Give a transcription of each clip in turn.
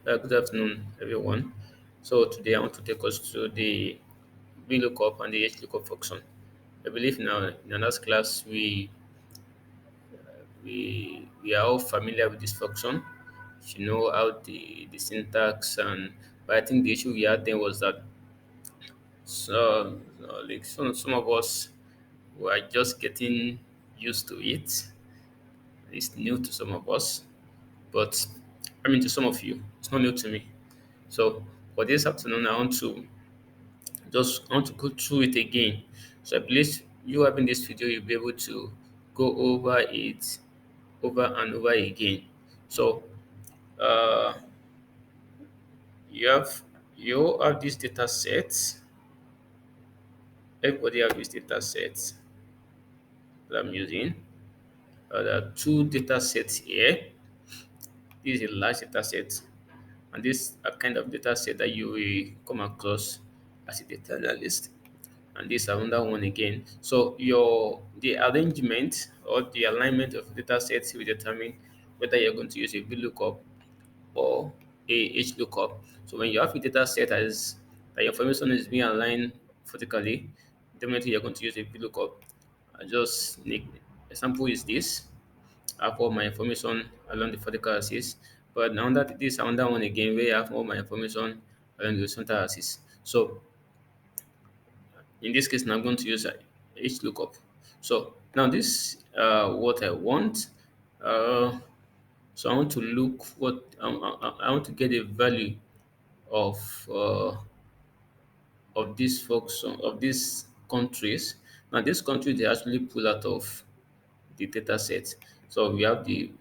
Good afternoon, everyone. So today I want to take us through the VLOOKUP and the HLOOKUP function. I believe now in our last class we are all familiar with this function. You know how the syntax, and but I think the issue we had then was that like some of us were just getting used to it. It's new to some of us, but I mean to some of you, it's not new to me. So for this afternoon, I want to go through it again. So I believe you having this video, you'll be able to go over it over and over again. So uh, you have you have this data set. Everybody have this data set that I'm using. There are two data sets here. This is a large data set, and this a kind of data set that you will come across as a data analyst. And this another one again. So your the arrangement or the alignment of data sets will determine whether you're going to use a VLOOKUP or a HLOOKUP. So when you have a data set that your information is being aligned vertically, definitely you're going to use a VLOOKUP. I just make example is this. I have all my information along the vertical axis, but now that this another one again where I have all my information along the horizontal axis. So in this case, now I'm going to use HLOOKUP. So now this what I want. Uh, so I want to look what I want to get a value of uh, of these folks of these countries. Now this country they actually pull out of the data set. So we have the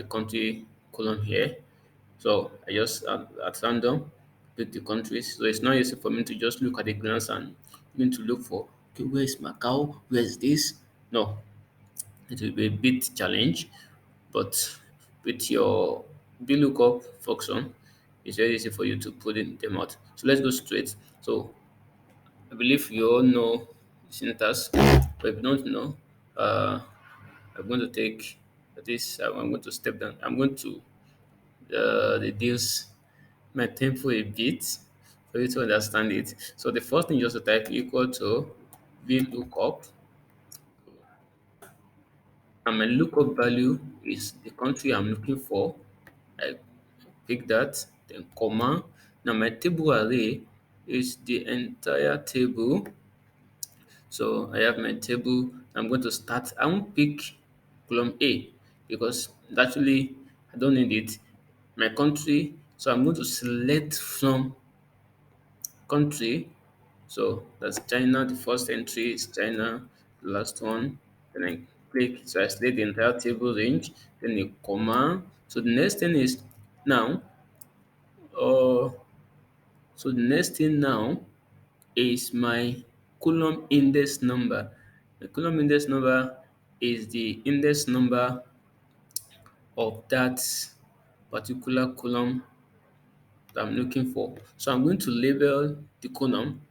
country column here. So I just at random pick the countries. So it's not easy for me to just look at the glance and begin to look for okay, where is Macau? Where is this? No, it will be a bit challenge, but with your VLOOKUP function, it's very easy for you to put them out. So let's go straight. So I believe you all know syntax, but if you don't know, uh, I'm going to take this. I'm going to step down. I'm going to reduce my tempo a bit for you to understand it. So the first thing you just type equal to VLOOKUP, and my lookup value is the country I'm looking for. I pick that, then comma. Now my table array is the entire table. So I have my table. I'm going to start. I won't pick column A because actually I don't need it. My country. So I'm going to select from country. So that's China. The first entry is China. The last one. Then I click. So I select the entire table range. Then a comma. So the next thing is now. Uh, so the next thing now is my column index number. The column index number is the index number of that particular column that I'm looking for. So I'm going to label the column.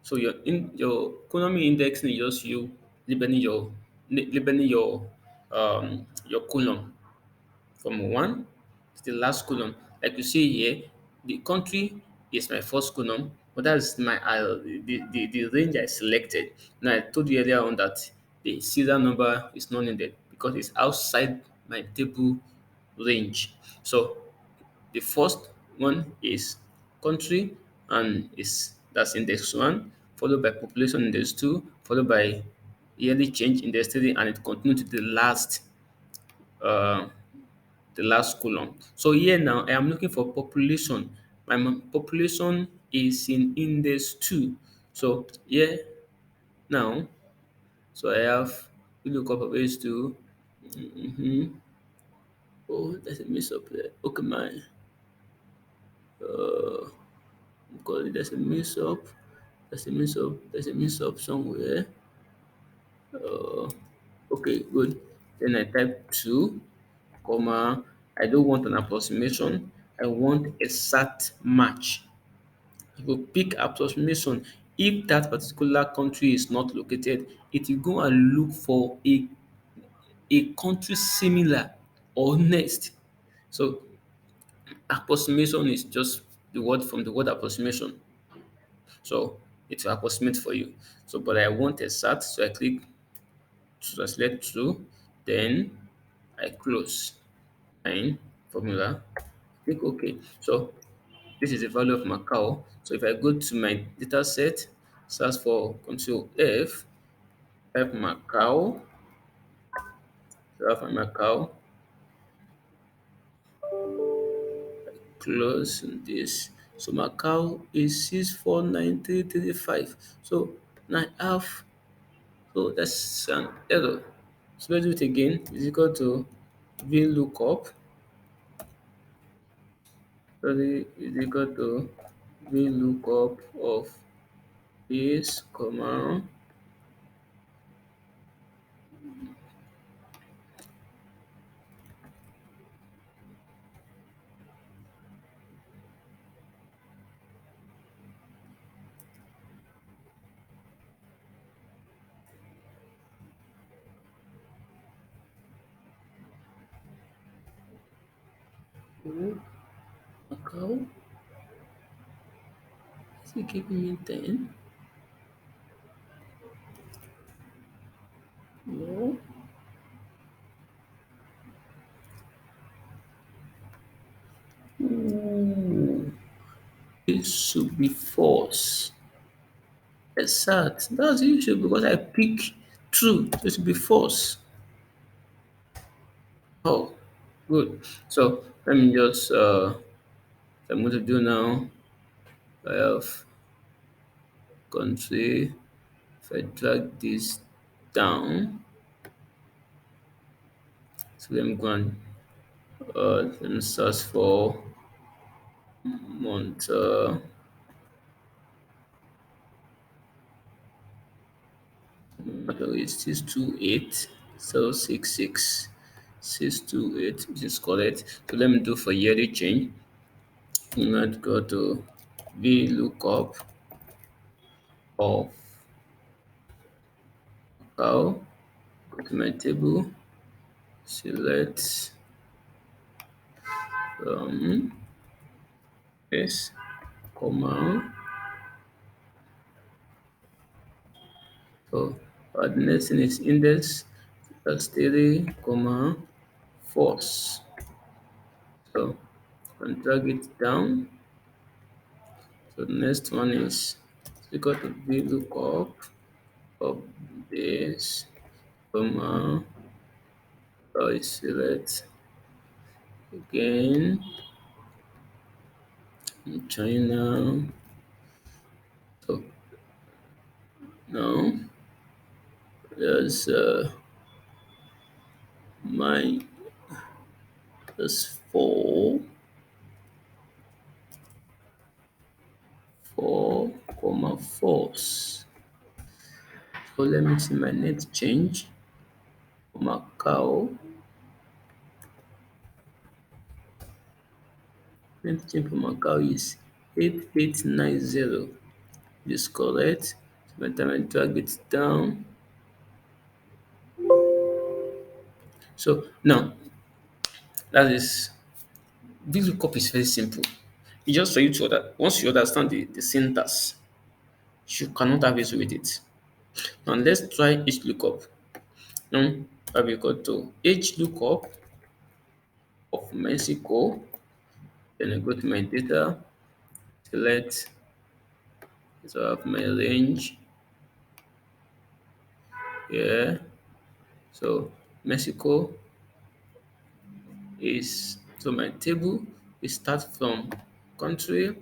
So your column indexing is just you labeling your column from one to the last column. Like you see here, the country is my first column, but that's my the range I selected. Now I told you earlier on that the serial number is not needed because it's outside my table range. So the first one is country and is that's index one, followed by population index two, followed by yearly change index three, and it continues to uh, the last column. So here now I am looking for population. My population is in index two. So here now, so I have we look up of H2. Mm-hmm. Oh, there's a mix up there. Okay, my uh because there's a mix up. There's a mix up somewhere. Uh okay, good. Then I type two, comma. I don't want an approximation. I want exact match. You go pick approximation. If that particular country is not located, it will go and look for a country similar or next. So Approximation is just the word from the word approximation. So it will approximate for you. So, but I want exact, so I click to translate to, then I close. And formula, click OK. So this is the value of Macau. So if I go to my data set, search for Control F, type Macau, so I have my Macau, close this. So Macau is 649335. So now I have, so that's an error. So let's do it again. Is equal to VLOOKUP. Sorry, is equal to VLOOKUP of this, comma, Macau. Is it giving me 10? No. Ooh, it should be false. Exact. That's the issue because I pick true. So it should be false. Oh, good. So let me just I'm going to do now. I have country. If I drag this down, so let me go and let me search for month. It's 628 628, which is correct. So let me do for yearly change. I'm going to go to VLOOKUP of cow. Go to my table, select yes, comma. So the next thing is index, that's 3, comma, false. So and drag it down. So the next one is equal to VLOOKUP of this, comma, so I select again China. So now there's my there's 4, comma, false. So let me see my next change. Macau. Next change for Macau is 8890. This is correct. So by the time I drag it down. So now that is VLOOKUP is very simple. It's just for you to once you understand the syntax, you cannot have issue with it. Now let's try HLOOKUP. Now I will go to HLOOKUP of Mexico. Then I go to my data, select, so I have my range here. So Mexico is, so my table will start from country,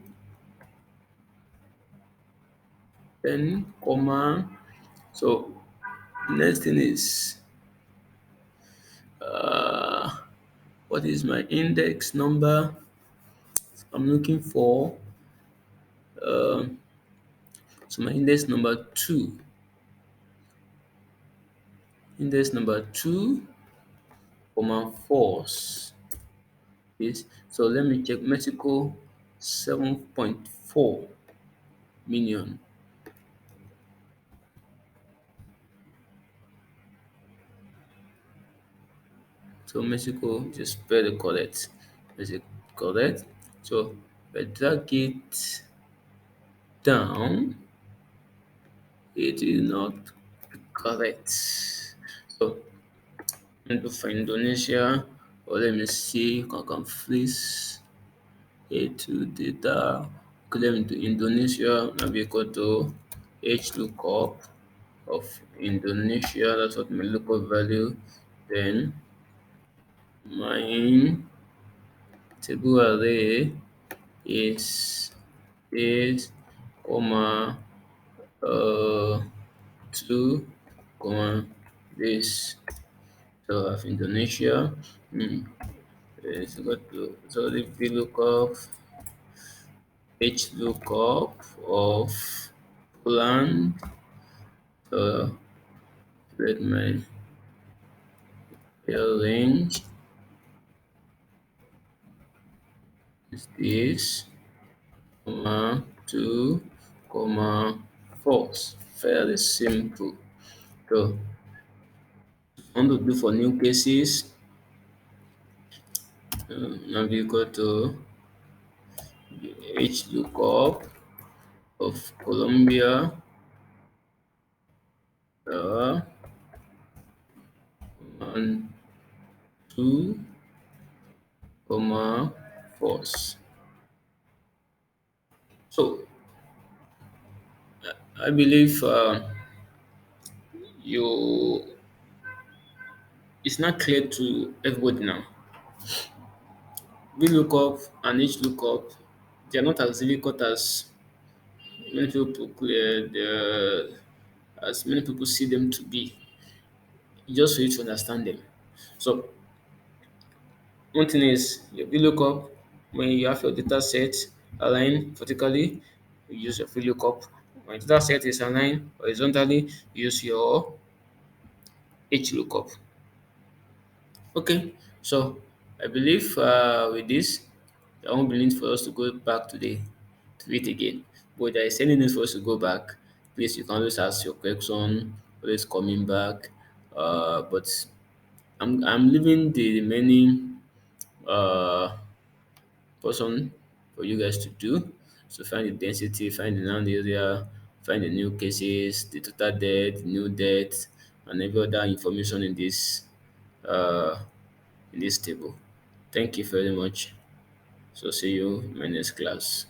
then comma. So next thing is uh, what is my index number? I'm looking for so my index number two, comma, false. Yes. So let me check Mexico 7.4 million. So Mexico just spell the correct. Mexico. correct. So if I drag it down, it is not correct. So I'm going to for Indonesia, or let me see, I can freeze it to data. Claim to Indonesia, now be equal to Hlookup of Indonesia. That's what my local value. Then my table array is is comma uh 2 comma this. So of Indonesia. It's got to so the VLOOKUP HLOOKUP of Poland. So let my range is this comma 2 comma false. Very simple. So I want to do for new cases. Now we go to HLOOKUP of Colombia. Uh, and 2 comma false. So I believe you it's not clear to everybody now. VLOOKUP and HLOOKUP, they are not as difficult as many people clear the as many people see them to be. Just for you to understand them. So one thing is your VLOOKUP, when you have your data set aligned vertically, you use your VLOOKUP. When data set is aligned horizontally, you use your HLOOKUP. Okay, so I believe with this, there won't be need for us to go back today to it again. But there is any need for us to go back, please you can always ask your question, always coming back. But I'm leaving the remaining portion for you guys to do. So find the density, find the land area, find the new cases, the total debt, new debt, and every other information uh, in this table. Thank you very much. So see you in my next class.